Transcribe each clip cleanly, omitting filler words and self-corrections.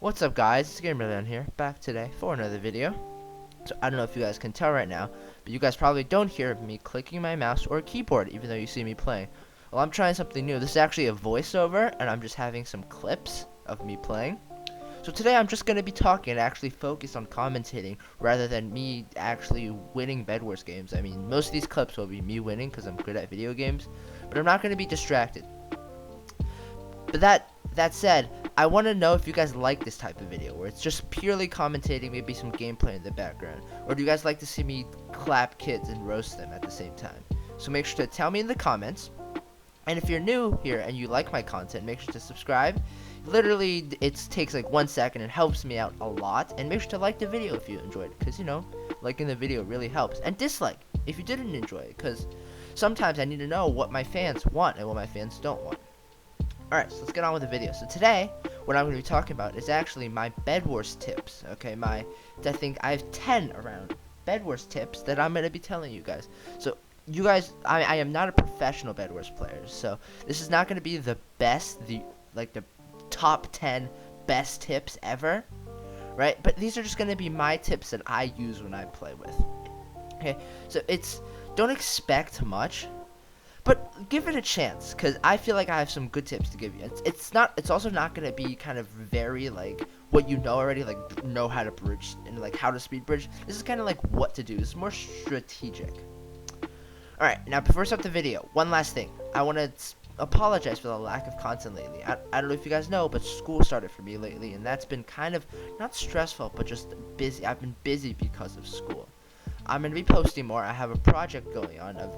What's up, guys? It's GamerLeon here, back today for another video. So I don't know if you guys can tell right now, but you guys probably don't hear me clicking my mouse or keyboard even though you see me playing. Well, I'm trying something new. This is actually a voiceover and I'm just having some clips of me playing. So today I'm just going to be talking and actually focus on commentating rather than me actually winning Bedwars games. I mean, most of these clips will be me winning because I'm good at video games, but I'm not going to be distracted. But that said, I want to know if you guys like this type of video where it's just purely commentating, maybe some gameplay in the background, or do you guys like to see me clap kids and roast them at the same time? So make sure to tell me in the comments. And if you're new here and you like my content, make sure to subscribe. Literally, it takes like 1 second. It helps me out a lot. And make sure to like the video if you enjoyed it, because, you know, liking the video really helps. And dislike if you didn't enjoy it, because sometimes I need to know what my fans want and what my fans don't want. Alright, so let's get on with the video. So today, what I'm going to be talking about is actually my Bedwars tips. Okay, I think I have 10 around Bedwars tips that I'm going to be telling you guys. So, you guys, I am not a professional Bedwars player, so this is not going to be the best, the top 10 best tips ever, right? But these are just going to be my tips that I use when I play with. Okay, so don't expect much. But give it a chance, because I feel like I have some good tips to give you. It's also not going to be kind of very, like, what you know already, like, know how to bridge, and, like, how to speed bridge. This is kind of, like, what to do. This is more strategic. Alright, now, before I start the video, one last thing. I want to apologize for the lack of content lately. I don't know if you guys know, but school started for me lately, and that's been kind of, not stressful, but just busy. I've been busy because of school. I'm going to be posting more. I have a project going on, a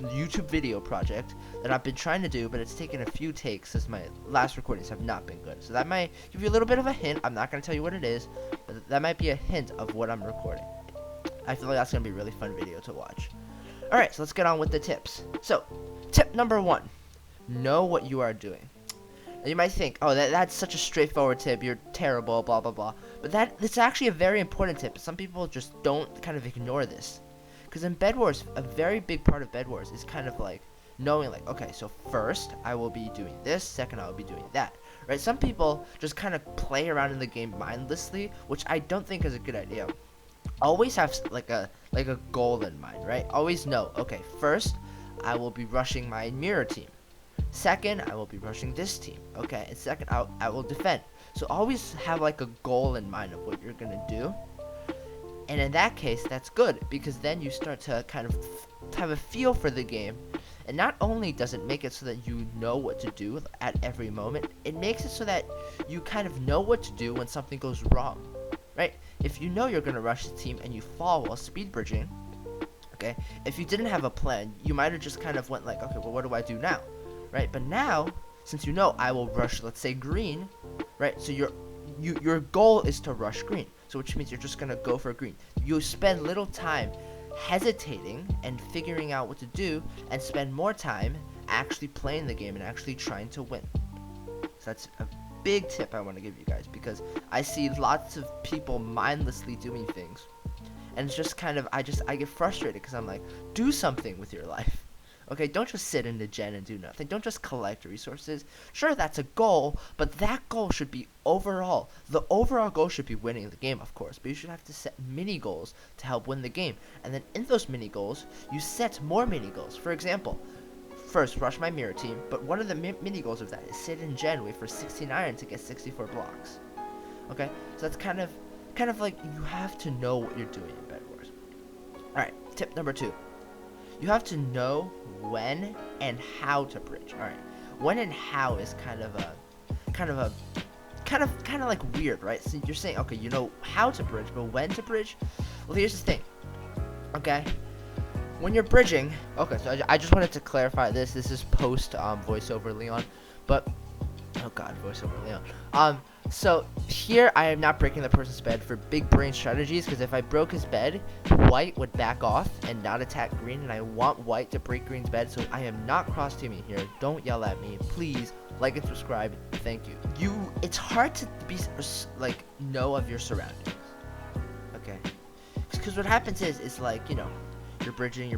YouTube video project that I've been trying to do, but it's taken a few takes since my last recordings have not been good. So that might give you a little bit of a hint. I'm not going to tell you what it is, but that might be a hint of what I'm recording. I feel like that's going to be a really fun video to watch. Alright, so let's get on with the tips. So, tip number 1. Know what you are doing. And you might think, oh, that's such a straightforward tip, you're terrible, blah, blah, blah. But it's actually a very important tip. Some people just don't kind of ignore this. Because in Bedwars, a very big part of Bedwars is kind of like knowing, like, okay, so first I will be doing this, second I will be doing that, right? Some people just kind of play around in the game mindlessly, which I don't think is a good idea. Always have like a goal in mind, right? Always know, okay, first I will be rushing my mirror team. Second, I will be rushing this team, okay? And second, I will defend. So always have like a goal in mind of what you're gonna do. And in that case, that's good, because then you start to kind of have a feel for the game. And not only does it make it so that you know what to do at every moment, it makes it so that you kind of know what to do when something goes wrong, right? If you know you're going to rush the team and you fall while speed bridging, okay, if you didn't have a plan, you might have just kind of went like, okay, well, what do I do now, right? But now, since you know I will rush, let's say, green, right? So your goal is to rush green. So which means you're just going to go for green. You spend little time hesitating and figuring out what to do, and spend more time actually playing the game and actually trying to win. So that's a big tip I want to give you guys, because I see lots of people mindlessly doing things. And it's just kind of, I get frustrated because I'm like, do something with your life. Okay, don't just sit in the gen and do nothing. Don't just collect resources. Sure, that's a goal, but that goal should be overall. The overall goal should be winning the game, of course, but you should have to set mini goals to help win the game. And then in those mini goals, you set more mini goals. For example, first, rush my mirror team, but one of the mini goals of that is sit in gen, wait for 16 iron to get 64 blocks. Okay, so that's kind of like, you have to know what you're doing in Bedwars. Alright, tip number 2. You have to know when and how to bridge. All right, when and how is kind of like weird, right? So you're saying, okay, you know how to bridge, but when to bridge? Well, here's the thing. Okay, when you're bridging, okay, so I just wanted to clarify this. This is post voiceover Leon, but oh god, voiceover Leon. So here I am not breaking the person's bed for big brain strategies, because if I broke his bed, white would back off and not attack green, and I want white to break green's bed, so I am not cross teaming here. Don't yell at me, please. Like and subscribe. Thank you. It's hard to be like know of your surroundings. Okay, because what happens is like, you know, you're bridging,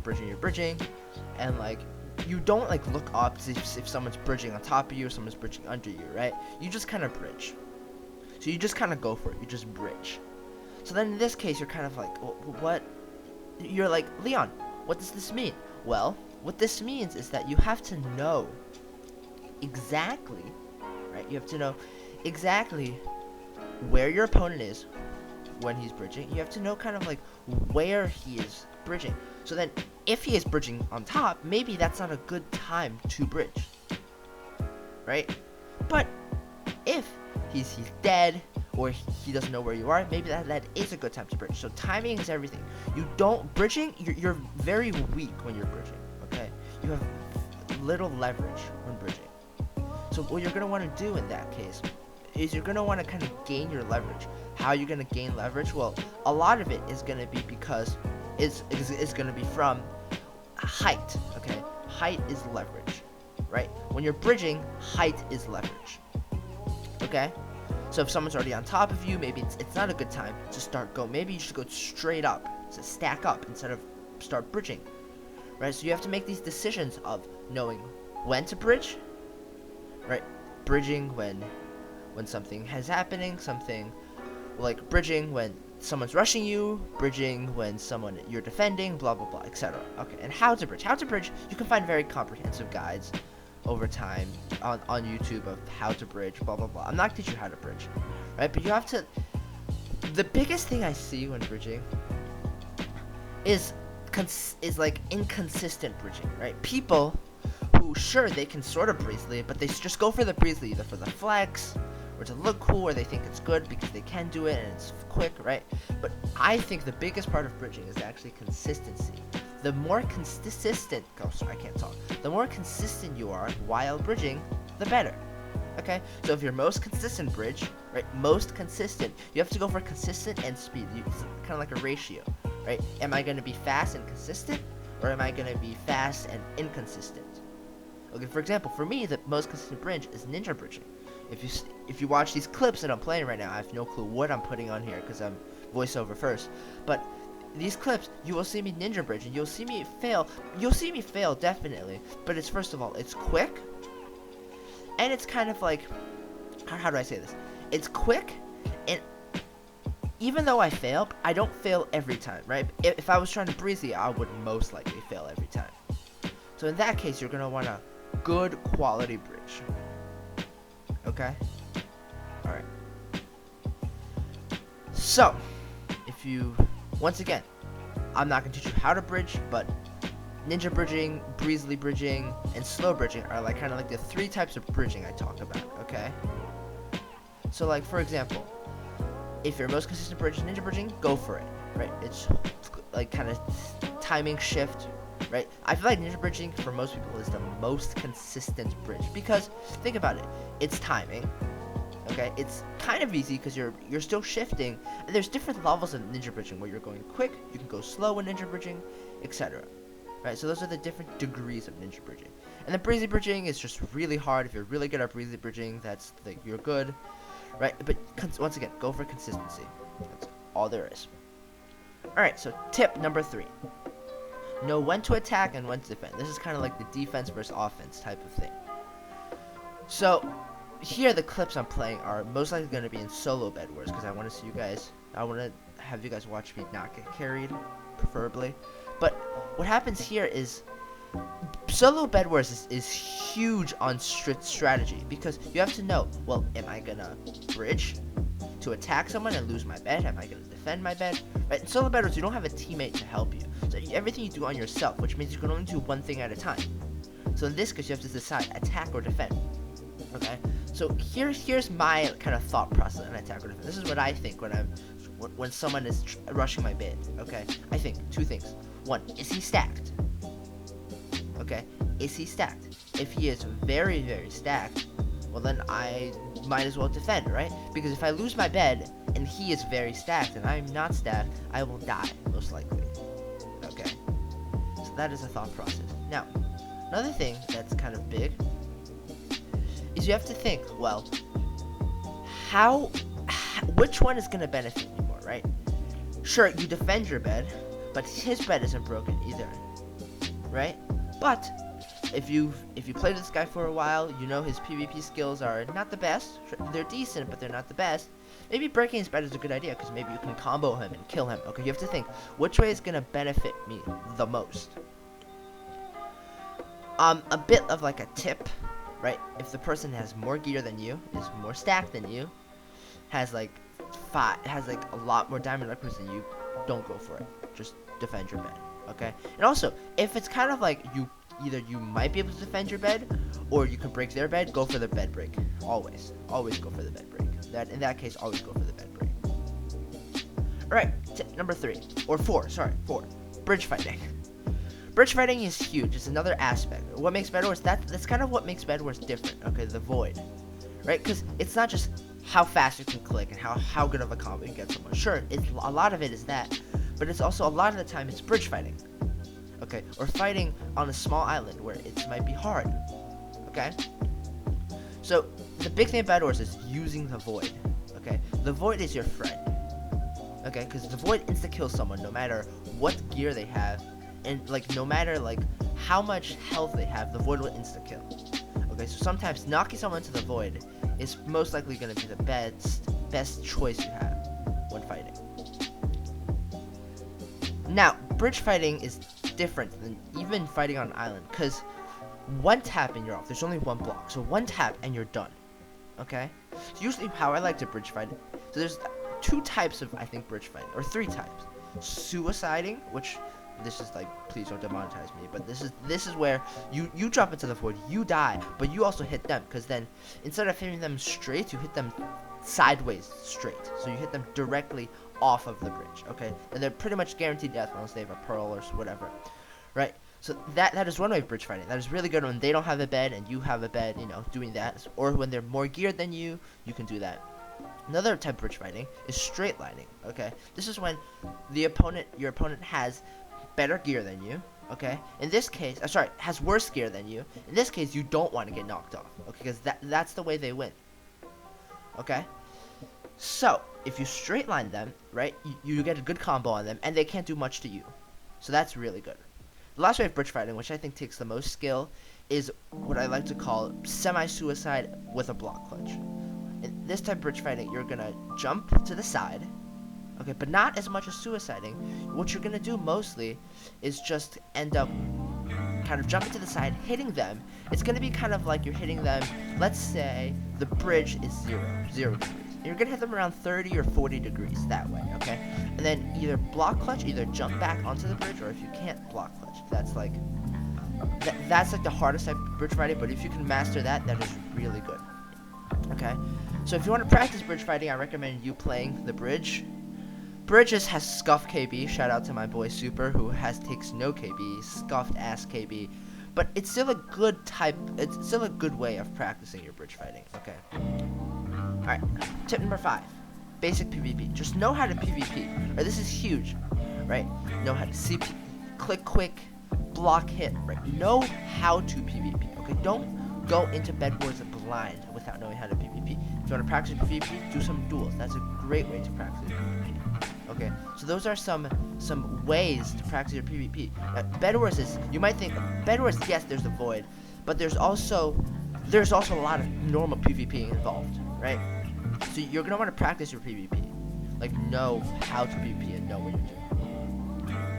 and like, you don't like look up to see if someone's bridging on top of you or someone's bridging under you, right? You just kind of bridge. So you just kind of go for it. You just bridge. So then in this case, you're kind of like, what? You're like, Leon, what does this mean? Well, what this means is that you have to know exactly, right? You have to know exactly where your opponent is when he's bridging. You have to know kind of like where he is bridging. So then if he is bridging on top, maybe that's not a good time to bridge, right? But if he's dead, or he doesn't know where you are, maybe that is a good time to bridge. So timing is everything. Bridging, you're very weak when you're bridging, okay? You have little leverage when bridging. So what you're going to want to do in that case is you're going to want to kind of gain your leverage. How are you going to gain leverage? Well, a lot of it is going to be because it's going to be from height, okay? Height is leverage, right? When you're bridging, height is leverage, okay? So if someone's already on top of you, maybe it's not a good time to maybe you should go straight up, to stack up instead of start bridging, right? So you have to make these decisions of knowing when to bridge, right? Bridging when something is happening, something like bridging when someone's rushing you, bridging when you're defending, blah blah blah, etc. Okay, and how to bridge. You can find very comprehensive guides over time on YouTube of how to bridge, blah blah blah. I'm not gonna teach you how to bridge, right? But you have to. The biggest thing I see when bridging is like inconsistent bridging, right? People who, sure, they can sort of breezely, but they just go for the breezely either for the flex or to look cool, or they think it's good because they can do it and it's quick, right? But I think the biggest part of bridging is actually consistency. The more consistent, the more consistent you are while bridging, the better. Okay, so if you're most consistent bridge, right, you have to go for consistent and speed. It's kind of like a ratio, right? Am I going to be fast and consistent, or am I going to be fast and inconsistent? Okay, for example, for me, the most consistent bridge is ninja bridging. If you watch these clips that I'm playing right now, I have no clue what I'm putting on here because I'm voiceover first, but these clips, you will see me ninja bridge, and you'll see me fail. You'll see me fail, definitely, but it's, first of all, it's quick, and it's kind of like, how do I say this? It's quick, and even though I fail, I don't fail every time, right? If I was trying to breezy, I would most likely fail every time. So in that case, you're going to want a good quality bridge. Okay? Alright. So, once again, I'm not going to teach you how to bridge, but ninja bridging, breezily bridging, and slow bridging are like kind of like the three types of bridging I talk about, okay? So like, for example, if your most consistent bridge is ninja bridging, go for it, right? It's like kind of timing shift, right? I feel like ninja bridging for most people is the most consistent bridge because, think about it, it's timing. Okay, it's kind of easy because you're still shifting, and there's different levels of ninja bridging where you're going quick, you can go slow in ninja bridging, etc. Right, so those are the different degrees of ninja bridging. And then breezy bridging is just really hard. If you're really good at breezy bridging, that's like you're good, right? But once again, go for consistency. That's all there is. All right, so tip number 3: know when to attack and when to defend. This is kind of like the defense versus offense type of thing. So here, the clips I'm playing are most likely going to be in solo Bedwars because I want to have you guys watch me not get carried, preferably. But what happens here is solo Bedwars is huge on strategy because you have to know, well, am I going to bridge to attack someone and lose my bed? Am I going to defend my bed? Right? In solo Bedwars, you don't have a teammate to help you. So everything you do on yourself, which means you can only do one thing at a time. So in this case, you have to decide attack or defend. Okay, so here's my kind of thought process on attack or defense. This is what I think when someone is rushing my bid. Okay, I think 2 things. 1, is he stacked? Okay, is he stacked? If he is very, very stacked, well then I might as well defend, right? Because if I lose my bed and he is very stacked and I'm not stacked, I will die most likely. Okay, so that is a thought process. Now, another thing that's kind of big is you have to think, well, which one is going to benefit you more, right? Sure, you defend your bed, but his bed isn't broken either, right? But if you played this guy for a while, you know his PvP skills are not the best. They're decent, but they're not the best. Maybe breaking his bed is a good idea because maybe you can combo him and kill him. Okay, you have to think which way is gonna benefit me the most. A bit of like a tip, right? If the person has more gear than you, is more stacked than you, has like a lot more diamond upgrades than you, don't go for it. Just defend your bed, okay? And also, if it's kind of like either you might be able to defend your bed, or you can break their bed, go for the bed break. Always go for the bed break. In that case, always go for the bed break. All right, tip number 3 or 4. Sorry, 4. Bridge fighting. Bridge fighting is huge. It's another aspect. What makes Bedwars that's kind of what makes Bedwars different. Okay, the void, right? Because it's not just how fast you can click and how good of a combo you get someone. Sure, a lot of it is that, but it's also a lot of the time it's bridge fighting. Okay, or fighting on a small island where it might be hard. Okay, so the big thing about Bedwars is using the void. Okay, the void is your friend. Okay, because the void insta kills someone no matter what gear they have, and like no matter like how much health they have, the void will insta kill. Okay, so sometimes knocking someone into the void is most likely going to be the best choice you have when fighting. Now, bridge fighting is different than even fighting on an island, because one tap and you're off. There's only one block, so one tap and you're done. Okay, so usually how I like to bridge fight, so there's 2 types of, I think, bridge fighting, or 3 types. Suiciding, which this is like, please don't demonetize me, but this is where you drop into the void, you die, but you also hit them, because then instead of hitting them straight, you hit them sideways straight, so you hit them directly off of the bridge. Okay, and they're pretty much guaranteed death unless they have a pearl or whatever, right? So that is one way of bridge fighting. That is really good when they don't have a bed and you have a bed, you know, doing that, or when they're more geared than you can do that. Another type of bridge fighting is straight lining. Okay, this is when your opponent has better gear than you. Okay, in this case, has worse gear than you. In this case, you don't want to get knocked off. Okay, because that's the way they win. Okay, so if you straight line them, right, you get a good combo on them, and they can't do much to you. So that's really good. The last way of bridge fighting, which I think takes the most skill, is what I like to call semi-suicide with a block clutch. In this type of bridge fighting, you're gonna jump to the side, okay, but not as much as suiciding. What you're gonna do mostly is just end up kind of jumping to the side, hitting them. It's gonna be kind of like you're hitting them. Let's say the bridge is 0 degrees. You're gonna hit them around 30 or 40 degrees that way, okay? And then either block clutch, either jump back onto the bridge, or if you can't, block clutch. That's like the hardest type of bridge fighting, but if you can master that, that is really good. Okay, so if you want to practice bridge fighting, I recommend you playing the bridge. Bridges has scuffed KB. Shout out to my boy Super, who takes no KB, scuffed ass KB. But it's still a good type. It's still a good way of practicing your bridge fighting. Okay. All right. Tip number 5: basic PvP. Just know how to PvP. Right, this is huge. Right? Know how to CP, click quick, block hit. Right? Know how to PvP. Okay. Don't go into Bedwars blind without knowing how to PvP. If you want to practice PvP, do some duels. That's a great way to practice PvP. Okay, so those are some ways to practice your PvP. Now, Bedwars is, you might think Bedwars, yes, there's the void, but there's also a lot of normal PvP involved, right? So you're gonna want to practice your PvP, like know how to PvP and know what you're doing.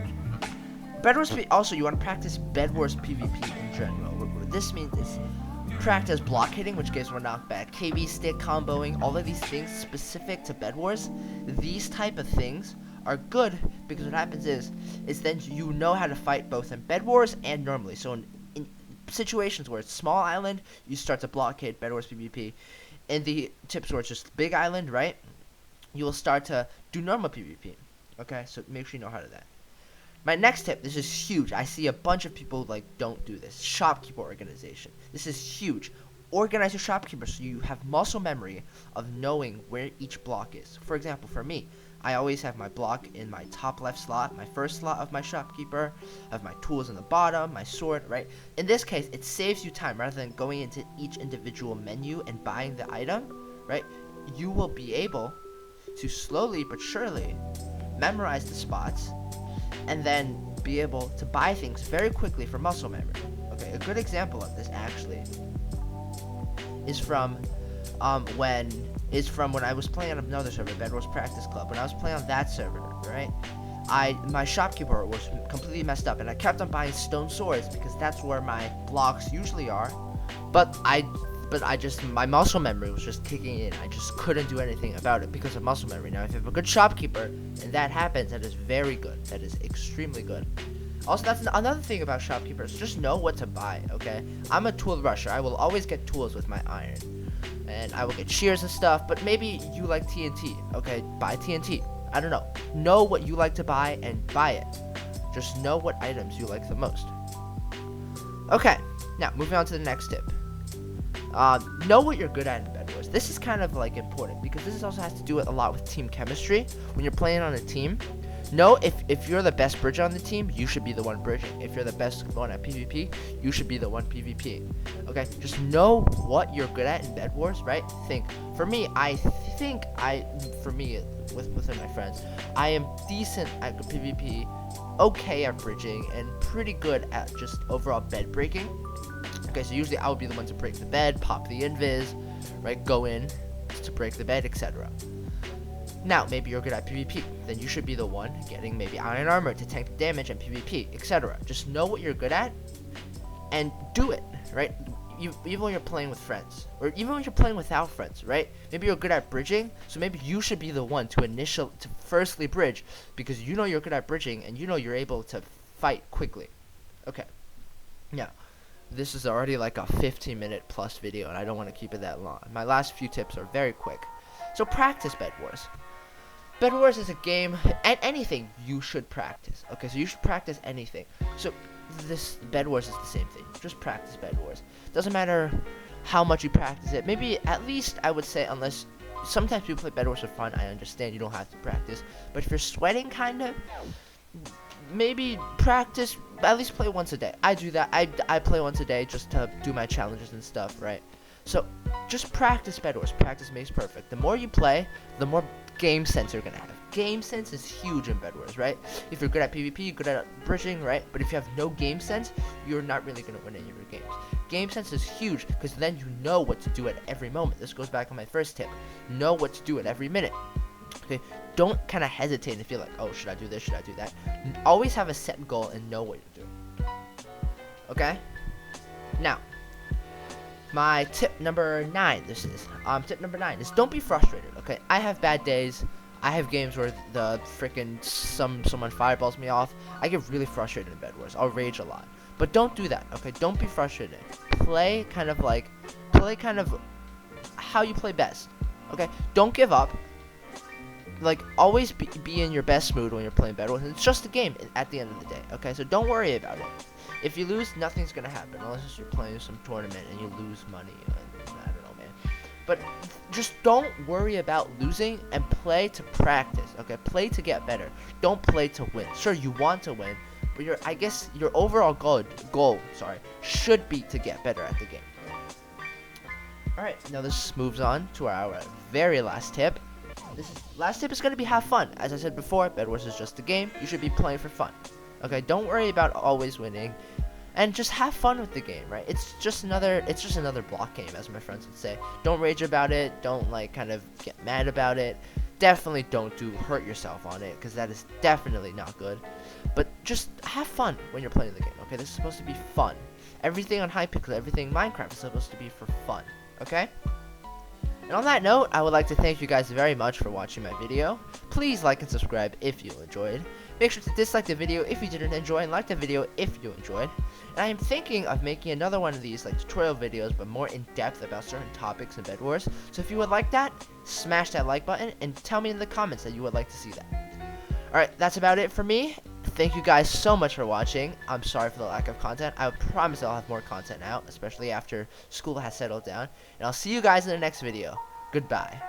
Bedwars also, you want to practice Bedwars PvP in general. What this means is practice block hitting, which gives more knockback, KB stick comboing, all of these things specific to Bedwars. These type of things are good because what happens is then you know how to fight both in Bedwars and normally. So in situations where it's small island, you start to block hit Bedwars PvP. In the tips where it's just big island, right, you will start to do normal PvP. Okay, so make sure you know how to do that. My next tip, this is huge. I see a bunch of people like don't do this. Shopkeeper organization. This is huge. Organize your shopkeeper so you have muscle memory of knowing where each block is. For example, for me, I always have my block in my top left slot, my first slot of my shopkeeper. I have my tools in the bottom, my sword, right? In this case, it saves you time rather than going into each individual menu and buying the item, right? You will be able to slowly but surely memorize the spots and then be able to buy things very quickly for muscle memory. Okay, a good example of this actually is from when I was playing on another server, Bedwars Practice Club. When I was playing on that server, right? My shopkeeper was completely messed up, and I kept on buying stone swords because that's where my blocks usually are. But my muscle memory was just kicking in. I just couldn't do anything about it because of muscle memory. Now, if you have a good shopkeeper and that happens, that is very good. That is extremely good. Also, that's another thing about shopkeepers. Just know what to buy, okay? I'm a tool rusher. I will always get tools with my iron. And I will get shears and stuff, but maybe you like TNT, okay? Buy TNT. I don't know. Know what you like to buy and buy it. Just know what items you like the most. Okay, now moving on to the next tip. Know what you're good at in Bedwars. This is kind of like important because this also has to do a lot with team chemistry. When you're playing on a team, know if you're the best bridger on the team, you should be the one bridging. If you're the best one at PvP, you should be the one PvP. Okay, just know what you're good at in Bedwars, right? Within my friends, I am decent at PvP, okay at bridging, and pretty good at just overall bed breaking. Okay, so usually I would be the one to break the bed, pop the invis, right? Go in to break the bed, etc. Now, maybe you're good at PvP, then you should be the one getting maybe iron armor to tank the damage and PvP, etc. Just know what you're good at and do it, right? Even when you're playing with friends, or even when you're playing without friends, right? Maybe you're good at bridging, so maybe you should be the one to firstly bridge, because you know you're good at bridging and you know you're able to fight quickly. Okay. Now, this is already like a 15-minute plus video, and I don't want to keep it that long. My last few tips are very quick. So practice Bedwars. Bedwars is a game, and anything you should practice. Okay, so you should practice anything. So this Bedwars is the same thing. Just practice Bedwars. Doesn't matter how much you practice it. Maybe at least I would say, unless sometimes people play Bedwars for fun, I understand you don't have to practice. But if you're sweating kind of, maybe practice, at least play once a day. I do that. I play once a day just to do my challenges and stuff, right? So just practice Bedwars. Practice makes perfect. The more you play, the more game sense you're gonna have. Game sense is huge in Bedwars, right? If you're good at PvP, you're good at bridging, right? But if you have no game sense, you're not really gonna win any of your games. Game sense is huge because then you know what to do at every moment. This goes back on my first tip. Know what to do at every minute. Okay, don't kind of hesitate and feel like, oh, should I do this? Should I do that? Always have a set goal and know what you're doing. Okay? Now, my tip number 9, tip number 9 is don't be frustrated, okay? I have bad days. I have games where the freaking someone fireballs me off. I get really frustrated in Bedwars. I'll rage a lot. But don't do that, okay? Don't be frustrated. Play kind of how you play best, okay? Don't give up. Like, always be in your best mood when you're playing Bedwars. It's just a game at the end of the day, okay? So don't worry about it. If you lose, nothing's gonna happen unless you're playing some tournament and you lose money. I don't know, man. But just don't worry about losing and play to practice, okay? Play to get better. Don't play to win. Sure, you want to win, but I guess your overall goal should be to get better at the game. Alright, now this moves on to our very last tip. Last tip is going to be have fun. As I said before, Bedwars is just a game. You should be playing for fun. Okay, don't worry about always winning, and just have fun with the game, right? It's just another block game, as my friends would say. Don't rage about it. Don't kind of get mad about it. Definitely don't hurt yourself on it, because that is definitely not good. But just have fun when you're playing the game. Okay, this is supposed to be fun. Everything on Hypixel, everything in Minecraft is supposed to be for fun. Okay. And on that note, I would like to thank you guys very much for watching my video. Please like and subscribe if you enjoyed. Make sure to dislike the video if you didn't enjoy, and like the video if you enjoyed. And I am thinking of making another one of these tutorial videos, but more in depth about certain topics in Bedwars. So if you would like that, smash that like button and tell me in the comments that you would like to see that. Alright, that's about it for me. Thank you guys so much for watching. I'm sorry for the lack of content. I promise I'll have more content out, especially after school has settled down. And I'll see you guys in the next video. Goodbye.